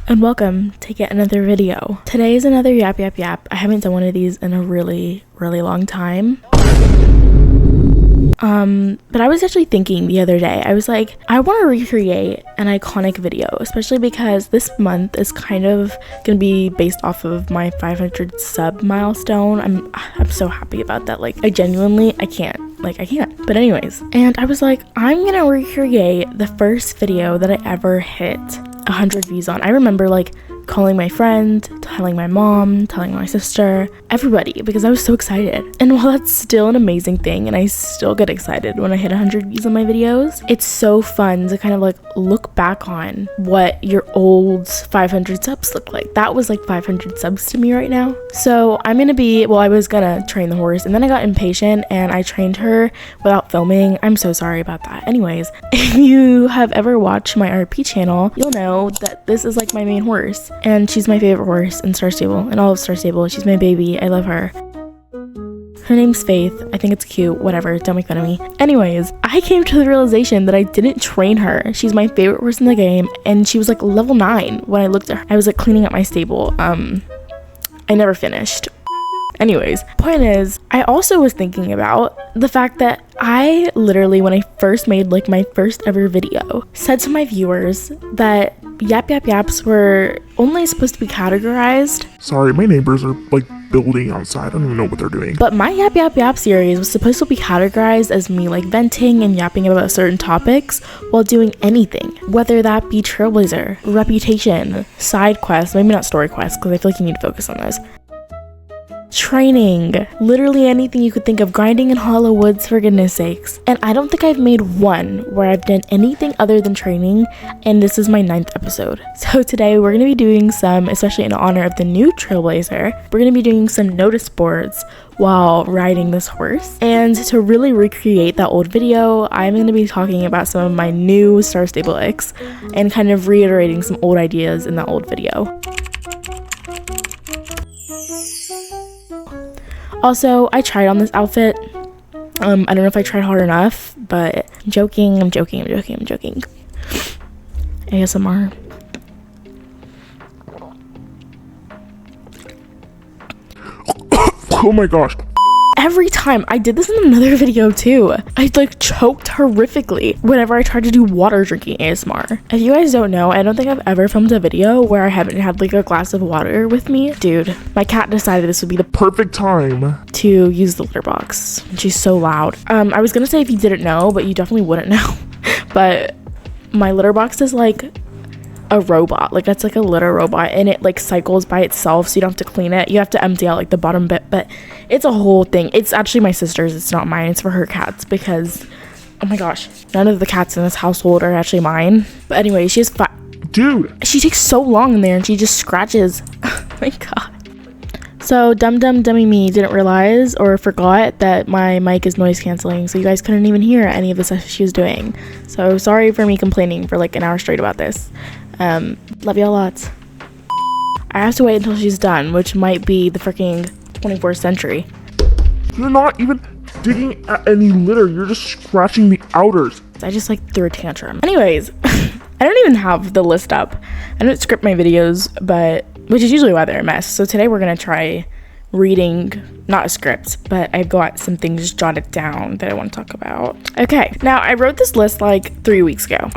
And welcome to yet another video. Today is another yap. I haven't done one of these in a really long time. But I was actually thinking the other day, I was like, I want to recreate an iconic video, especially because this month is kind of gonna be based off of my 500 sub milestone. I'm so happy about that. Like, I can't. But anyways, and I was like, I'm gonna recreate the first video that I ever hit 100 views on. I remember like calling my friend, telling my mom, telling my sister, everybody, because I was so excited. And while that's still an amazing thing, and I still get excited when I hit 100 views on my videos, it's so fun to kind of like look back on what your old 500 subs look like. That was like 500 subs to me right now. So I was gonna train the horse, and then I got impatient and I trained her without filming. I'm so sorry about that. Anyways, if you have ever watched my RP channel, you'll know that this is like my main horse. And she's my favorite horse in Star Stable, and all of Star Stable. She's my baby. I love her. Her name's Faith. I think it's cute. Whatever. Don't make fun of me. Anyways, I came to the realization that I didn't train her. She's my favorite horse in the game, and she was like level 9 when I looked at her. I was like cleaning up my stable. I never finished. Anyways, point is, I also was thinking about the fact that I literally, when I first made like my first ever video, said to my viewers that yaps were only supposed to be categorized. Sorry, my neighbors are like building outside. I don't even know what they're doing. But my yap series was supposed to be categorized as me like venting and yapping about certain topics while doing anything, whether that be Trailblazer, reputation, side quests, maybe not story quests because I feel like you need to focus on those. Training, literally anything you could think of, grinding in hollow woods, for goodness sakes. And I don't think I've made one where I've done anything other than training, and this is my 9th episode. So today we're gonna be doing some, especially in honor of the new Trailblazer, we're gonna be doing some notice boards while riding this horse. And to really recreate that old video, I'm going to be talking about some of my new Star Stable icks and kind of reiterating some old ideas in that old video. Also, I tried on this outfit. I don't know if I tried hard enough, but I'm joking. ASMR. Oh my gosh. Every time, I did this in another video too. I like choked horrifically whenever I tried to do water drinking ASMR. If you guys don't know, I don't think I've ever filmed a video where I haven't had like a glass of water with me. Dude, my cat decided this would be the Perfect time to use the litter box. She's so loud. I was gonna say if you didn't know, but you definitely wouldn't know. But my litter box is like a robot. Like, it's like a litter robot, and it like cycles by itself, so you don't have to clean it. You have to empty out like the bottom bit, but it's a whole thing. It's actually my sister's, it's not mine. It's for her cats because, oh my gosh, none of the cats in this household are actually mine. But anyway, she has dude, she takes so long in there, and she just scratches. Oh my god. So dummy me didn't realize or forgot that my mic is noise canceling, so you guys couldn't even hear any of the stuff she was doing. So sorry for me complaining for like an hour straight about this. Love y'all lots. I have to wait until she's done, which might be the freaking 24th century. you're not even digging at any litter. You're just scratching the outers. I just like threw a tantrum. Anyways, I don't even have the list up. I don't script my videos, which is usually why they're a mess. So today we're gonna try reading, not a script, but I've got some things jotted down that I want to talk about. Okay, now I wrote this list like 3 weeks ago.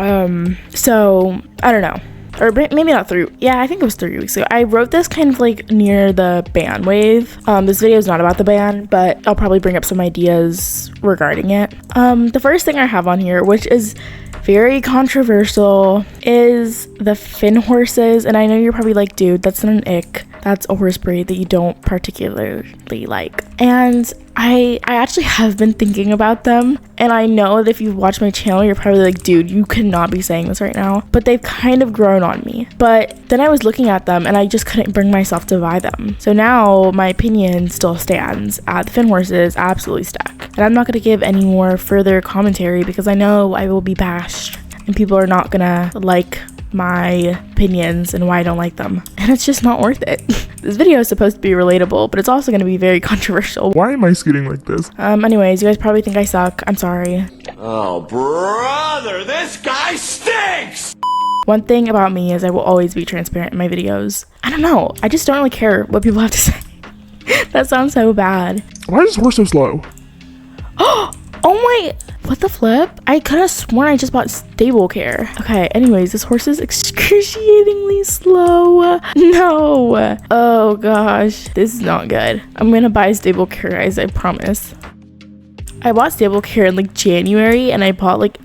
So I don't know. Or maybe not 3. Yeah, I think it was 3 weeks ago. I wrote this kind of like near the ban wave. This video is not about the ban, but I'll probably bring up some ideas regarding it. The first thing I have on here, which is very controversial, is the fin horses. And I know you're probably like, dude, that's not an ick. That's a horse breed that you don't particularly like. And I actually have been thinking about them. And I know that if you've watched my channel, you're probably like, dude, you cannot be saying this right now. But they've kind of grown on me. But then I was looking at them and I just couldn't bring myself to buy them. So now my opinion still stands. The fin horses absolutely stuck. And I'm not going to give any more further commentary because I know I will be bashed. And people are not going to like my opinions and why I don't like them, and it's just not worth it. This video is supposed to be relatable, but it's also going to be very controversial. Why am I skating like this? Anyways, you guys probably think I suck. I'm sorry. Oh, brother, this guy stinks! One thing about me is I will always be transparent in my videos. I don't know. I just don't really care what people have to say. That sounds so bad. Why is this horse so slow? Oh my, what the flip? I could have sworn I just bought stable care. Okay, anyways, this horse is excruciatingly slow. No. Oh gosh, this is not good. I'm gonna buy stable care, guys, I promise. I bought stable care in like January and I bought like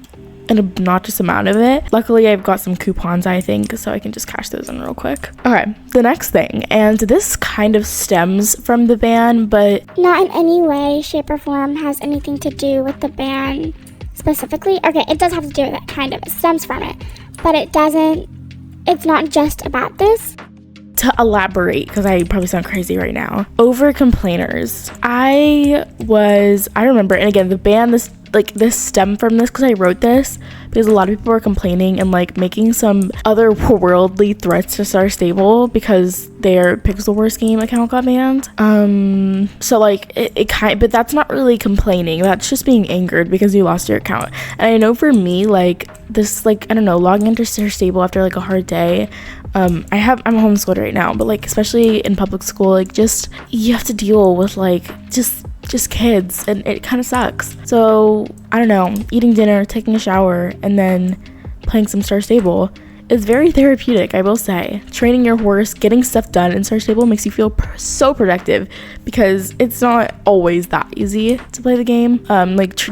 an obnoxious amount of it. Luckily, I've got some coupons, I think, so I can just cash those in real quick. Okay, the next thing, and this kind of stems from the ban, but not in any way, shape, or form has anything to do with the ban specifically. Okay, it does have to do with it, kind of. It stems from it, but it's not just about this. To elaborate, because I probably sound crazy right now, over complainers. I remember, and again, the ban, this stemmed from this because I wrote this because a lot of people were complaining and like making some otherworldly threats to Star Stable because their Pixel Wars game account got banned. So like but that's not really complaining. That's just being angered because you lost your account. And I know for me, like this, like I don't know, logging into Star Stable after like a hard day. I'm homeschooled right now, but like especially in public school, like just you have to deal with like just kids, and it kind of sucks. So I don't know, eating dinner, taking a shower, and then playing some Star Stable is very therapeutic, I will say. Training your horse, getting stuff done in Star Stable makes you feel so productive because it's not always that easy to play the game.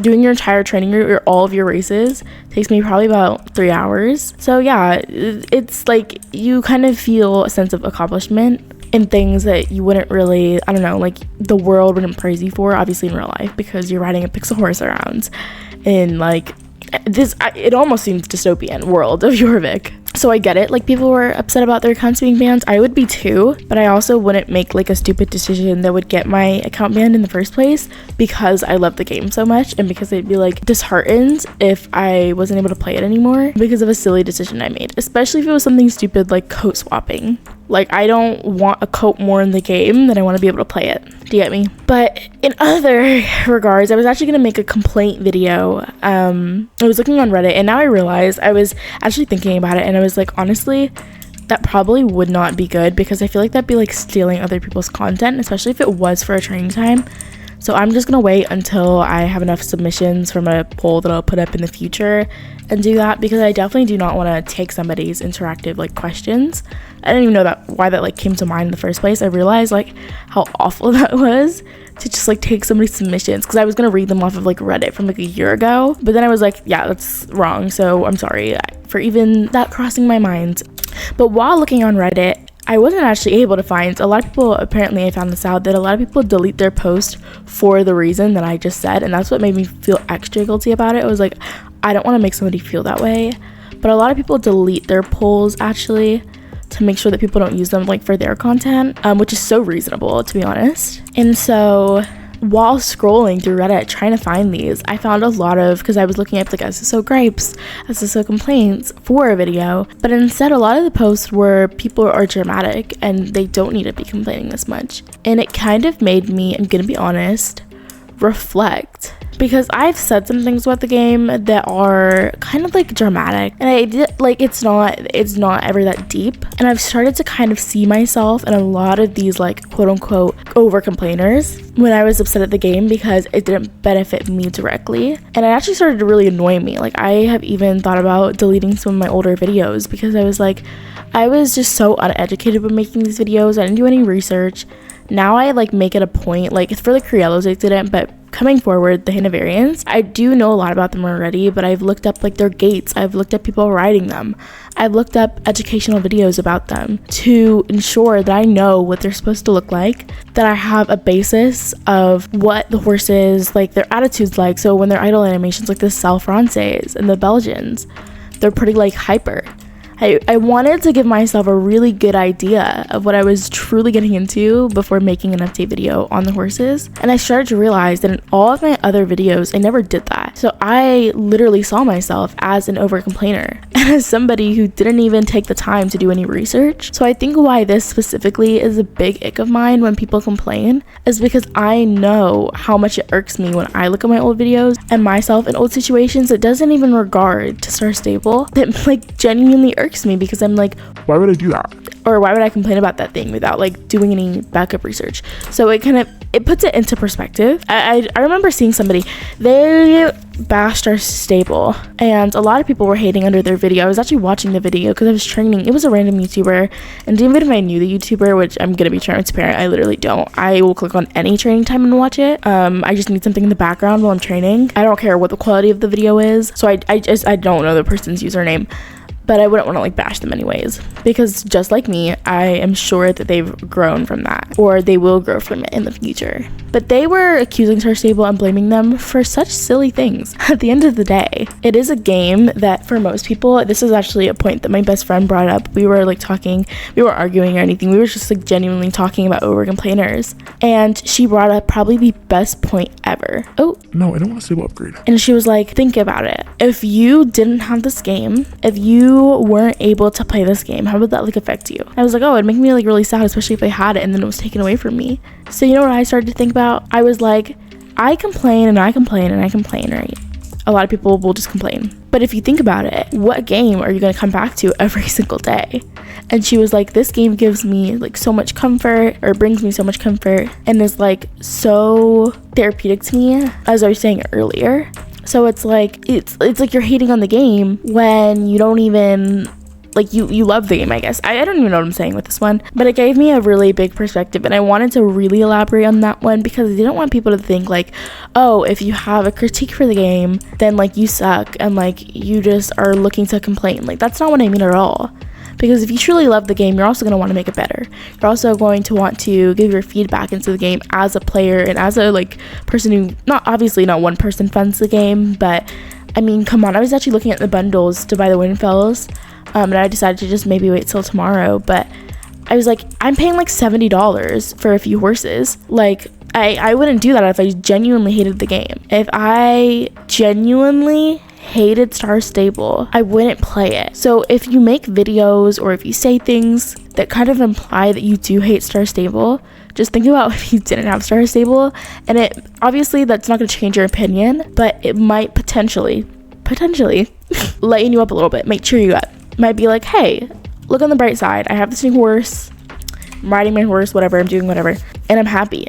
Doing your entire training route or all of your races takes me probably about 3 hours. So yeah, it's like you kind of feel a sense of accomplishment in things that you wouldn't really, I don't know, like the world wouldn't praise you for, obviously in real life, because you're riding a pixel horse around in like this, it almost seems dystopian world of Jorvik. So I get it, like people were upset about their accounts being banned. I would be too, but I also wouldn't make like a stupid decision that would get my account banned in the first place because I love the game so much and because I'd be like disheartened if I wasn't able to play it anymore because of a silly decision I made, especially if it was something stupid like coat swapping. Like I don't want a coat more in the game than I want to be able to play it. Do you get me? But in other regards, I was actually going to make a complaint video. I was looking on Reddit and now I realized I was actually thinking about it and I was like, honestly, that probably would not be good because I feel like that'd be like stealing other people's content, especially if it was for a training time. So I'm just gonna wait until I have enough submissions from a poll that I'll put up in the future and do that because I definitely do not want to take somebody's interactive like questions. I didn't even know why that like came to mind in the first place. I realized like how awful that was to just like take somebody's submissions because I was gonna read them off of like Reddit from like a year ago, but then I was like, yeah, that's wrong. So I'm sorry for even that crossing my mind. But while looking on Reddit, I wasn't actually able to find, a lot of people, apparently I found this out, that a lot of people delete their post for the reason that I just said, and that's what made me feel extra guilty about it. I was like, I don't want to make somebody feel that way, but a lot of people delete their polls actually to make sure that people don't use them like for their content, which is so reasonable to be honest. And so while scrolling through Reddit trying to find these, I found a lot of, because I was looking up like SSO gripes, SSO complaints for a video, but instead a lot of the posts were people are dramatic and they don't need to be complaining this much. And it kind of made me, I'm gonna be honest, reflect, because I've said some things about the game that are kind of like dramatic and I did like it's not ever that deep, and I've started to kind of see myself in a lot of these like quote unquote over complainers when I was upset at the game because it didn't benefit me directly, and it actually started to really annoy me. Like I have even thought about deleting some of my older videos because I was like, I was just so uneducated with making these videos. I didn't do any research. Now I like make it a point, like for the Criellos I didn't, but coming forward, the Hanoverians, I do know a lot about them already, but I've looked up like their gates, I've looked up people riding them, I've looked up educational videos about them to ensure that I know what they're supposed to look like, that I have a basis of what the horses, like their attitudes like. So when they're idle animations like the Sal Frances and the Belgians, they're pretty like hyper. I wanted to give myself a really good idea of what I was truly getting into before making an update video on the horses, and I started to realize that in all of my other videos I never did that. So I literally saw myself as an over complainer and as somebody who didn't even take the time to do any research. So I think why this specifically is a big ick of mine when people complain is because I know how much it irks me when I look at my old videos and myself in old situations that doesn't even regard to Star Stable. That like genuinely irks me because I'm like, why would I do that? Or why would I complain about that thing without like doing any backup research? So it puts it into perspective. I remember seeing somebody, they bashed our stable and a lot of people were hating under their video. I was actually watching the video because I was training. It was a random YouTuber, and even if I knew the YouTuber, which I'm gonna be transparent, I literally don't. I will click on any training time and watch it. I just need something in the background while I'm training. I don't care what the quality of the video is. So I don't know the person's username. But I wouldn't want to like bash them anyways, because just like me, I am sure that they've grown from that, or they will grow from it in the future. But they were accusing Star Stable and blaming them for such silly things. At the end of the day, it is a game that for most people, this is actually a point that my best friend brought up. We were like talking, we weren't arguing or anything. We were just like genuinely talking about over complainers. And she brought up probably the best point ever. Oh, no, I don't want to Stable upgrade. And she was like, think about it. If you didn't have this game, if you weren't able to play this game, how would that like affect you? I was like, oh, it'd make me like really sad, especially if I had it and then it was taken away from me. So you know what I started to think about? I was like, I complain and I complain and I complain, right? A lot of people will just complain. But if you think about it, what game are you going to come back to every single day? And she was like, this game gives me like so much comfort, or brings me so much comfort, and is like so therapeutic to me, as I was saying earlier. So it's like like you're hating on the game when you don't even like you love the game, I guess. I don't even know what I'm saying with this one, but it gave me a really big perspective, and I wanted to really elaborate on that one because I didn't want people to think like, oh, if you have a critique for the game, then like you suck and like you just are looking to complain. Like that's not what I mean at all. Because if you truly love the game, you're also going to want to make it better. You're also going to want to give your feedback into the game as a player and as a like person who, not one person funds the game, but I mean, come on, I was actually looking at the bundles to buy the Winfells, and I decided to just maybe wait till tomorrow, but I was like, I'm paying like $70 for a few horses. Like, I wouldn't do that if I genuinely hated the game. If I genuinely hated Star Stable, I wouldn't play it. So if you make videos or if you say things that kind of imply that you do hate Star Stable, just think about if you didn't have Star Stable, and it obviously that's not going to change your opinion, but it might potentially lighten you up a little bit, might cheer you up, might be like, hey, look on the bright side, I have this new horse, I'm riding my horse, whatever, I'm doing whatever, and I'm happy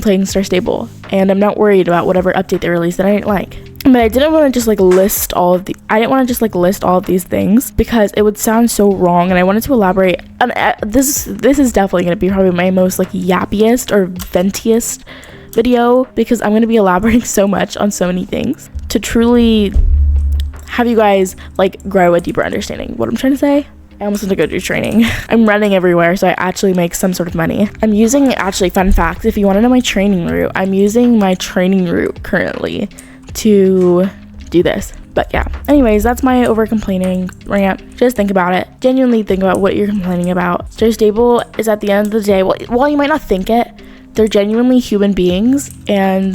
playing Star Stable, and I'm not worried about whatever update they released that I didn't like. But I didn't want to just list all of these things because it would sound so wrong, and I wanted to elaborate. And this is definitely going to be probably my most yappiest or ventiest video, because I'm going to be elaborating so much on so many things to truly have you guys grow a deeper understanding of what I'm trying to say. I almost want to go do training. I'm running everywhere, so I actually make some sort of money. I'm using, fun fact, if you want to know my training route, I'm using my training route currently to do this. But yeah, anyways, that's my over complaining rant. Just think about it. Genuinely think about what you're complaining about. Star Stable is, at the end of the day, while you might not think it, they're genuinely human beings, and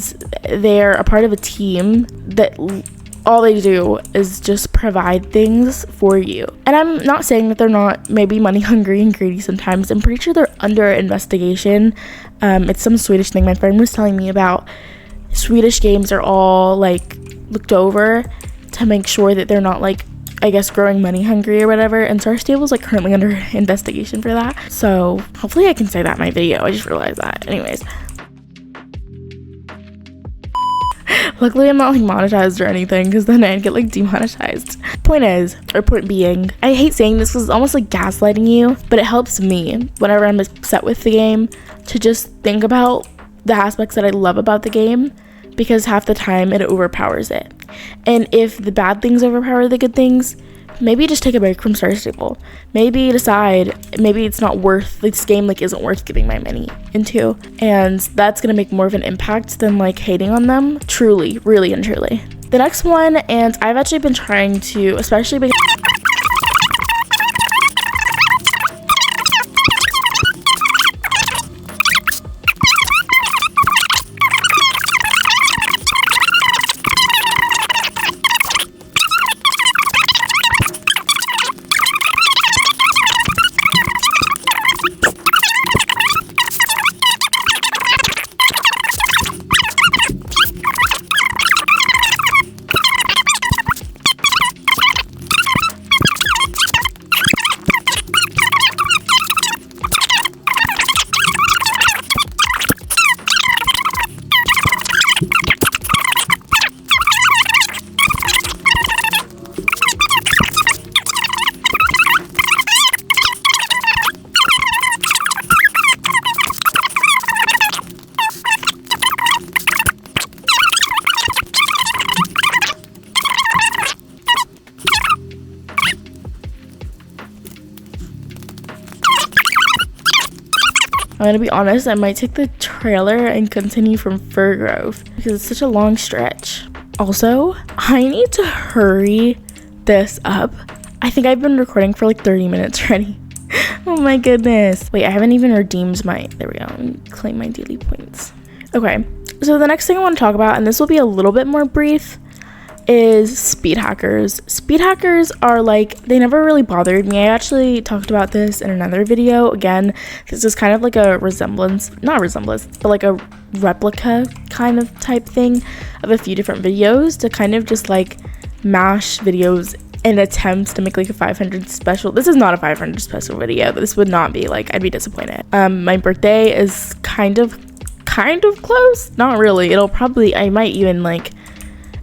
they're a part of a team that all they do is just provide things for you. And I'm not saying that they're not maybe money hungry and greedy sometimes. I'm pretty sure they're under investigation. It's some Swedish thing my friend was telling me about. Swedish games are all looked over to make sure that they're not growing money hungry or whatever, and Star Stable's currently under investigation for that. So hopefully I can say that in my video. I just realized that. Anyways, luckily I'm not monetized or anything, because then I'd get demonetized. Point being, I hate saying this because it's almost gaslighting you, but it helps me whenever I'm upset with the game to just think about the aspects that I love about the game, because half the time it overpowers it. And if the bad things overpower the good things, maybe just take a break from Star Stable. Maybe decide maybe it's not worth, this game isn't worth giving my money into, and that's gonna make more of an impact than hating on them. Truly, really and truly. The next one, and I've actually been trying to, especially because I'm gonna be honest, I might take the trailer and continue from Fir Grove because it's such a long stretch. Also, I need to hurry this up. I think I've been recording for like 30 minutes already. Oh my goodness. Wait, I haven't even redeemed my, there we go, claim my daily points. Okay, so the next thing I want to talk about, and this will be a little bit more brief, is speed hackers. Speed hackers are like, they never really bothered me. I actually talked about this in another video. Again, this is kind of like a not resemblance, but like a replica kind of type thing of a few different videos to kind of just like mash videos in attempts to make like a 500 special. This is not a 500 special video. This would not be, like, I'd be disappointed. My birthday is kind of close. Not really. I might even like,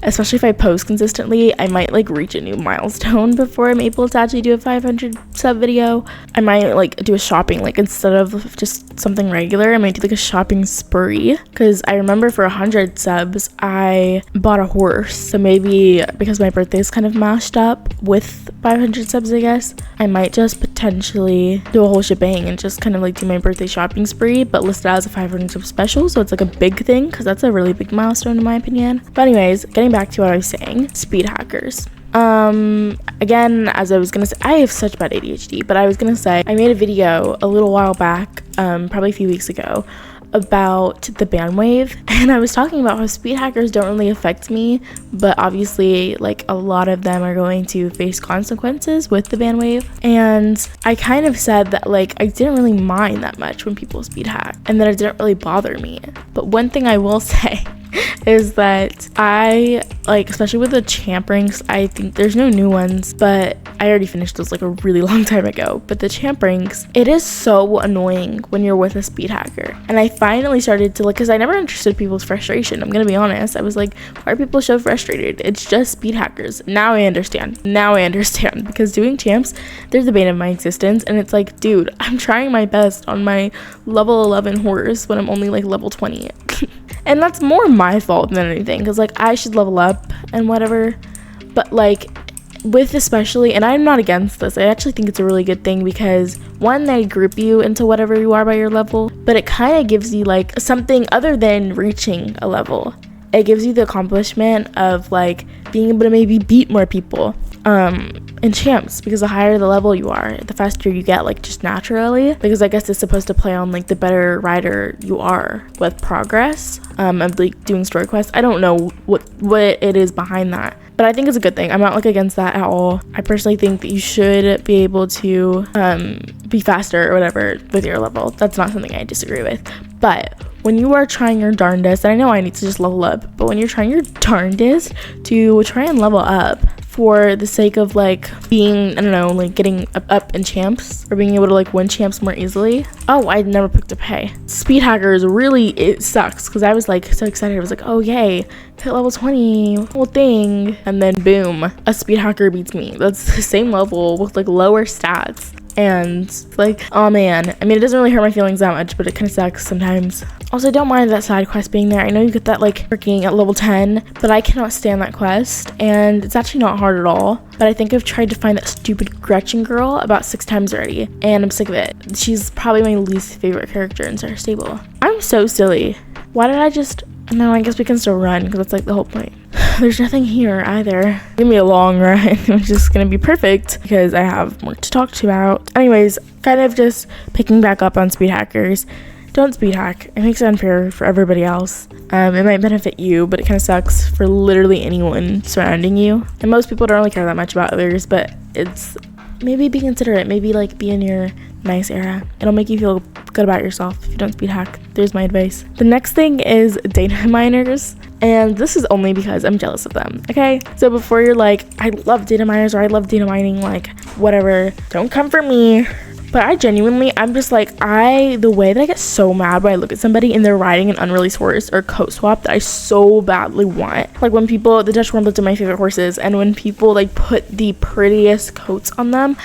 especially if I post consistently, I might like reach a new milestone before I'm able to actually do a 500 sub video. I might like do a shopping, like instead of just something regular, I might do like a shopping spree, because I remember for 100 subs I bought a horse. So maybe because my birthday is kind of mashed up with 500 subs, I guess I might just potentially do a whole shebang and just kind of like do my birthday shopping spree, but list it as a 500 sub special, so it's like a big thing, because that's a really big milestone in my opinion. But anyways, getting back to what I was saying, speed hackers. Again, as I was gonna say, I have such bad ADHD, but I was gonna say, I made a video a little while back, probably a few weeks ago, about the ban wave, and I was talking about how speed hackers don't really affect me, but obviously like a lot of them are going to face consequences with the ban wave. And I kind of said that like I didn't really mind that much when people speed hack, and that it didn't really bother me. But one thing I will say is that I like, especially with the champ ranks, I think there's no new ones, but I already finished those like a really long time ago. But the champ ranks, it is so annoying when you're with a speed hacker. And I finally started to like, because I never understood people's frustration, I'm gonna be honest. I was like, why are people so frustrated? It's just speed hackers. Now I understand because doing champs, they're the bane of my existence. And it's like, dude, I'm trying my best on my level 11 horse when I'm only like level 20. And that's more my fault than anything, because like I should level up and whatever. But like with especially, and I'm not against this, I actually think it's a really good thing, because one, they group you into whatever you are by your level, but it kind of gives you like something other than reaching a level. It gives you the accomplishment of like being able to maybe beat more people in champs, because the higher the level you are, the faster you get, like just naturally, because I guess it's supposed to play on like the better rider you are with progress of like doing story quests. I don't know what it is behind that, but I think it's a good thing. I'm not like against that at all. I personally think that you should be able to be faster or whatever with your level. That's not something I disagree with. But when you are trying your darndest, and I know I need to just level up, but when you're trying your darndest to try and level up for the sake of like being, I don't know, like getting up in champs or being able to like win champs more easily. Oh, I never picked up hay. Speed hackers really, it sucks, because I was like so excited. I was like, oh yay, hit level 20, whole thing, and then boom, a speed hacker beats me. That's the same level with like lower stats. And like, oh man, I mean, it doesn't really hurt my feelings that much, but it kind of sucks sometimes. Also, I don't mind that side quest being there. I know you get that like working at level 10, but I cannot stand that quest, and it's actually not hard at all. But I think I've tried to find that stupid Gretchen girl about 6 times already, and I'm sick of it. She's probably my least favorite character in Star Stable. I'm so silly. Why did I just... No, I guess we can still run, because that's like the whole point. There's nothing here either. It's gonna be a long run, which is gonna be perfect because I have more to talk to you about. Anyways, kind of just picking back up on speed hackers. Don't speed hack. It makes it unfair for everybody else. It might benefit you, but it kind of sucks for literally anyone surrounding you. And most people don't really care that much about others, but it's... Maybe be considerate. Maybe like be in your nice era. It'll make you feel good about yourself if you don't speed hack. There's my advice. The next thing is data miners, and this is only because I'm jealous of them. Okay, so before you're like, I love data miners or I love data mining, like whatever, don't come for me. But I genuinely, I'm just like, the way that I get so mad when I look at somebody and they're riding an unreleased horse or coat swap that I so badly want. Like when people, the Dutch Warmbloods are my favorite horses, and when people like put the prettiest coats on them,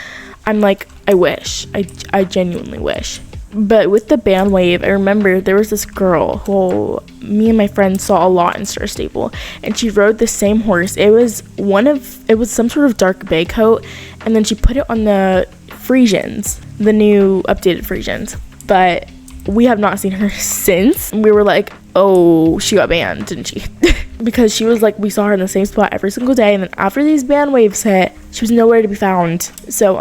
I'm like, I wish, I genuinely wish. But with the ban wave, I remember there was this girl who me and my friend saw a lot in Star Stable, and she rode the same horse. It was some sort of dark bay coat, and then she put it on the Frisians, the new updated Frisians. But we have not seen her since. We were like, oh, she got banned, didn't she? Because she was like, we saw her in the same spot every single day, and then after these ban waves hit, she was nowhere to be found. So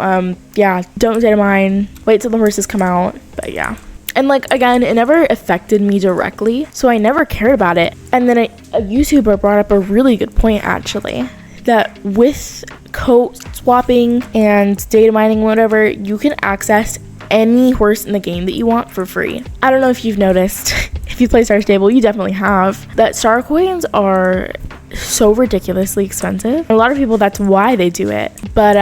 yeah, don't data mine, wait till the horses come out. But yeah, and like, again, it never affected me directly, so I never cared about it. And then a YouTuber brought up a really good point, actually, that with coat swapping and data mining, whatever, you can access any horse in the game that you want for free. I don't know if you've noticed, if you play Star Stable, you definitely have, that star coins are so ridiculously expensive. A lot of people, that's why they do it. But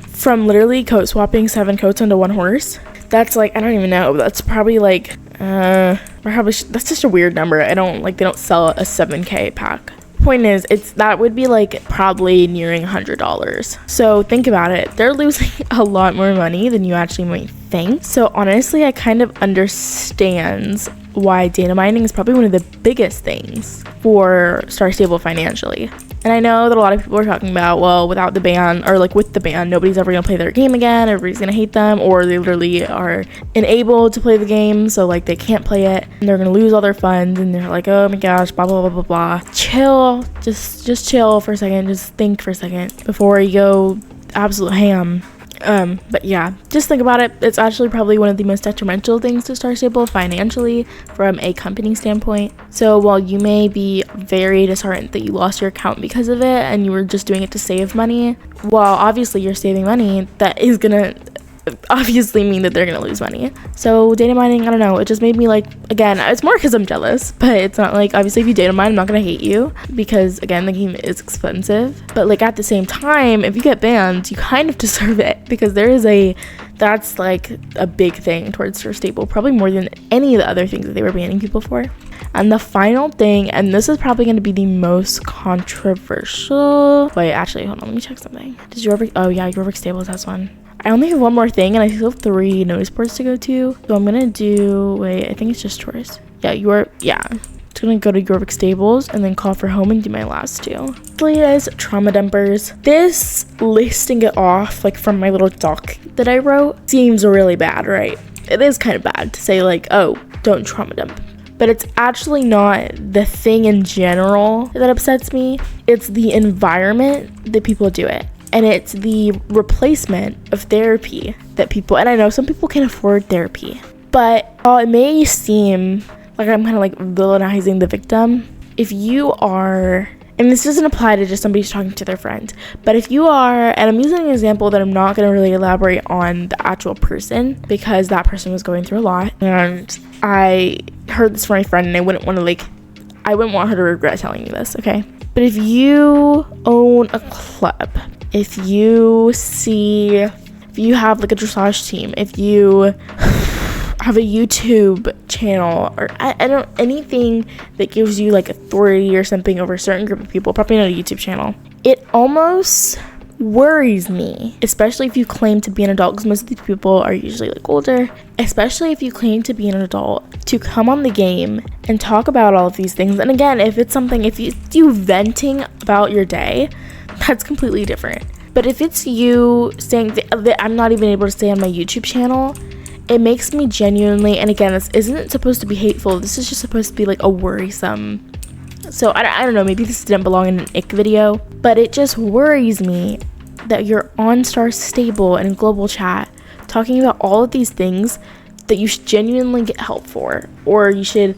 from literally coat swapping 7 coats onto 1 horse, that's like, I don't even know, that's probably like that's just a weird number. I don't like, they don't sell a 7k pack. Point is, that would be like probably nearing $100. So think about it, they're losing a lot more money than you actually might think. So honestly, I kind of understand why data mining is probably one of the biggest things for Star Stable financially. And I know that a lot of people are talking about, well, without the ban, or like with the ban, nobody's ever gonna play their game again, everybody's gonna hate them, or they literally are enabled to play the game, so like they can't play it, and they're gonna lose all their funds, and they're like, oh my gosh, blah blah blah blah blah. Chill, just chill for a second, just think for a second before you go absolute ham. But yeah, just think about it. It's actually probably one of the most detrimental things to Star Stable financially from a company standpoint. So while you may be very disheartened that you lost your account because of it and you were just doing it to save money, while obviously you're saving money, that is gonna obviously mean that they're gonna lose money. So data mining, I don't know, it just made me like, again, it's more because I'm jealous, but it's not like, obviously if you data mine, I'm not gonna hate you, because again, the game is expensive. But like at the same time, if you get banned, you kind of deserve it, because that's like a big thing towards Star Stable, probably more than any of the other things that they were banning people for. And the final thing, and this is probably going to be the most controversial, wait, actually, hold on, let me check something. Oh yeah, Yorvik Stables has one. I only have one more thing, and I still have 3 notice boards to go to. So I'm gonna do, wait, I think it's just tourists. Yeah, It's gonna go to Yorvik Stables and then call for home and do my last 2. Actually, guys, trauma dumpers. This listing it off, like from my little doc that I wrote, seems really bad, right? It is kind of bad to say like, oh, don't trauma dump. But it's actually not the thing in general that upsets me. It's the environment that people do it. And it's the replacement of therapy that people, and I know some people can afford therapy, but while it may seem like I'm kind of like villainizing the victim, if you are, and this doesn't apply to just somebody who's talking to their friend, but if you are, and I'm using an example that I'm not going to really elaborate on the actual person, because that person was going through a lot, and I heard this from my friend, and I wouldn't want her to regret telling me this, okay? But if you own a club, if you have like a dressage team, if you have a YouTube channel, or I don't, anything that gives you like authority or something over a certain group of people, probably not a YouTube channel, it almost worries me, especially if you claim to be an adult, because most of these people are usually like older, especially if you claim to be an adult, to come on the game and talk about all of these things. And again, if it's you venting about your day, that's completely different. But if it's you saying that I'm not even able to say on my YouTube channel, it makes me genuinely, and again, this isn't supposed to be hateful, this is just supposed to be like a worrisome. So I don't know, maybe this didn't belong in an ick video, but it just worries me that you're on Star Stable and in global chat talking about all of these things that you should genuinely get help for, or you should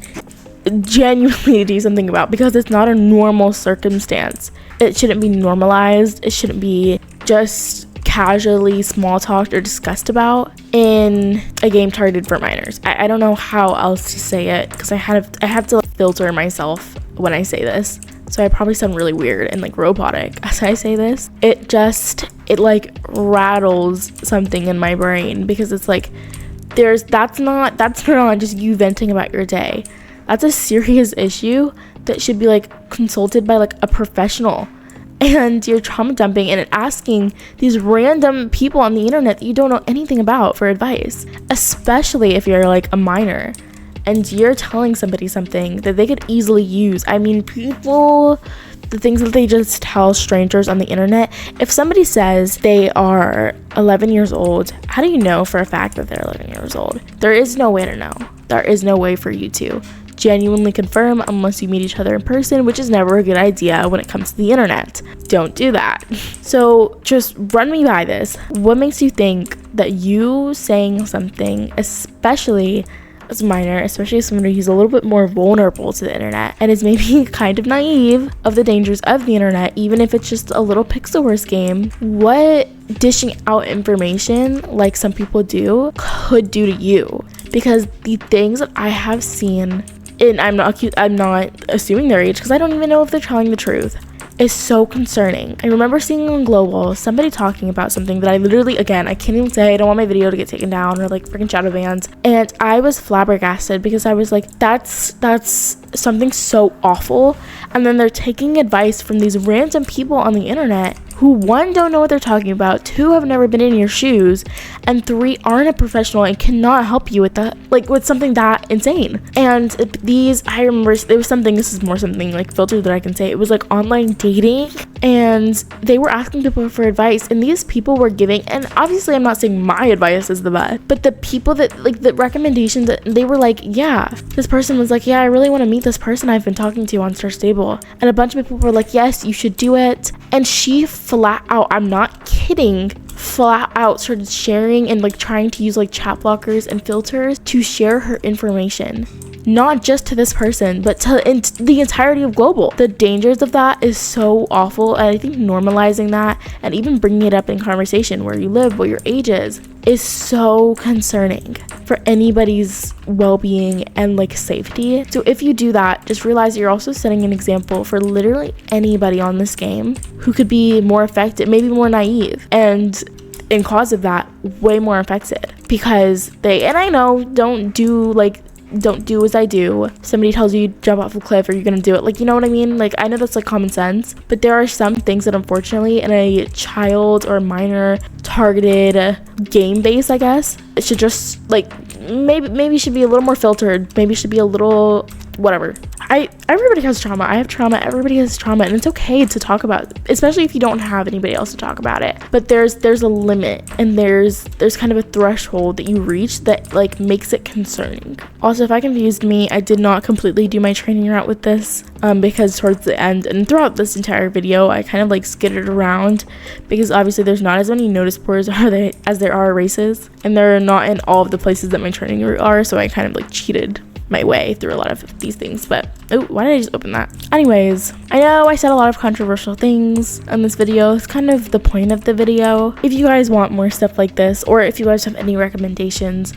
genuinely do something about, because it's not a normal circumstance. It shouldn't be normalized. It shouldn't be just casually small talked or discussed about in a game targeted for minors. I don't know how else to say it, because I have to filter myself when I say this, so I probably sound really weird and like robotic as I say this. It like rattles something in my brain, because it's like that's not just you venting about your day. That's a serious issue that should be like consulted by like a professional. And you're trauma dumping and asking these random people on the internet that you don't know anything about for advice, especially if you're like a minor and you're telling somebody something that they could easily use. I mean, the things that they just tell strangers on the internet. If somebody says they are 11 years old, how do you know for a fact that they're 11 years old? There is no way to know. There is no way for you to genuinely confirm unless you meet each other in person, which is never a good idea when it comes to the internet. Don't do that. So just run me by this. What makes you think that you saying something, especially as a minor, especially as someone who's a little bit more vulnerable to the internet and is maybe kind of naive of the dangers of the internet, even if it's just a little pixel wars game, what dishing out information like some people do could do to you? Because the things that I have seen, and I'm not assuming their age because I don't even know if they're telling the truth, is so concerning. I remember seeing on Global somebody talking about something that I literally, again, I can't even say, I don't want my video to get taken down or like freaking shadow bans, and I was flabbergasted because I was like, that's something so awful. And then they're taking advice from these random people on the internet who, one, don't know what they're talking about, two, have never been in your shoes, and three, aren't a professional and cannot help you with that, like with something that insane. And these, I remember it was something, this is more something like filtered that I can say, it was like online dating, and they were asking people for advice, and these people were giving, and obviously I'm not saying my advice is the best, but the people that, like, the recommendations that they were like, yeah, this person was like, yeah, I really want to meet this person I've been talking to on Star Stable, and a bunch of people were like, yes, you should do it. And she flat out, I'm not kidding, flat out started sharing and like trying to use like chat blockers and filters to share her information, not just to this person but to the entirety of Global. The dangers of that is so awful, and I think normalizing that and even bringing it up in conversation, where you live, what your age is so concerning for anybody's well-being and like safety. So if you do that, just realize you're also setting an example for literally anybody on this game who could be more affected, maybe more naive, and in cause of that, way more affected, because and I know, don't do as I do. Somebody tells you jump off a cliff, or you're gonna do it, like, you know what I mean? Like, I know that's like common sense, but there are some things that unfortunately in a child or minor targeted game base, I guess, it should just like maybe should be a little more filtered, maybe should be a little whatever. Everybody has trauma. I have trauma. Everybody has trauma, and it's okay to talk about, especially if you don't have anybody else to talk about it. But there's a limit, and there's kind of a threshold that you reach that like makes it concerning. Also, if I confused me, I did not completely do my training route with this because towards the end and throughout this entire video, I kind of like skittered around, because obviously there's not as many notice boards as there are races, and they're not in all of the places that my training route are, so I kind of like cheated my way through a lot of these things. But why did I just open that? Anyways, I know I said a lot of controversial things in this video. It's kind of the point of the video. If you guys want more stuff like this, or if you guys have any recommendations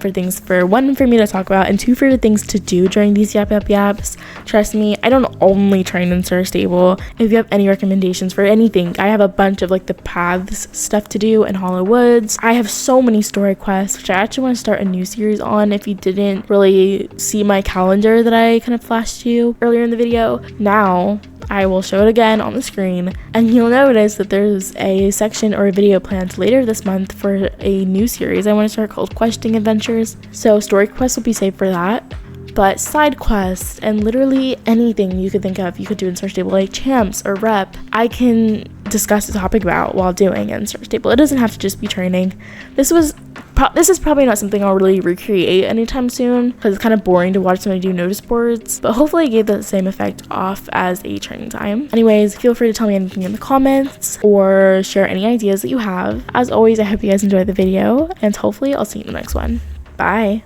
for things, for one, for me to talk about, and two, for the things to do during these yaps, trust me, I don't only train in Star Stable. If you have any recommendations for anything, I have a bunch of like the paths stuff to do in Hollow Woods. I have so many story quests, which I actually want to start a new series on. If you didn't really see my calendar that I kind of flashed you earlier in the video, now I will show it again on the screen, and you'll notice that there's a section or a video planned later this month for a new series I want to start called Questing Adventures. So story quests will be saved for that, but side quests and literally anything you could think of, you could do in Star Stable, like champs or rep, I can discuss the topic about while doing in Star Stable. It doesn't have to just be training. This is probably not something I'll really recreate anytime soon, because it's kind of boring to watch somebody do notice boards, but hopefully I gave the same effect off as a training time. Anyways, feel free to tell me anything in the comments or share any ideas that you have. As always, I hope you guys enjoyed the video, and hopefully I'll see you in the next one. Bye.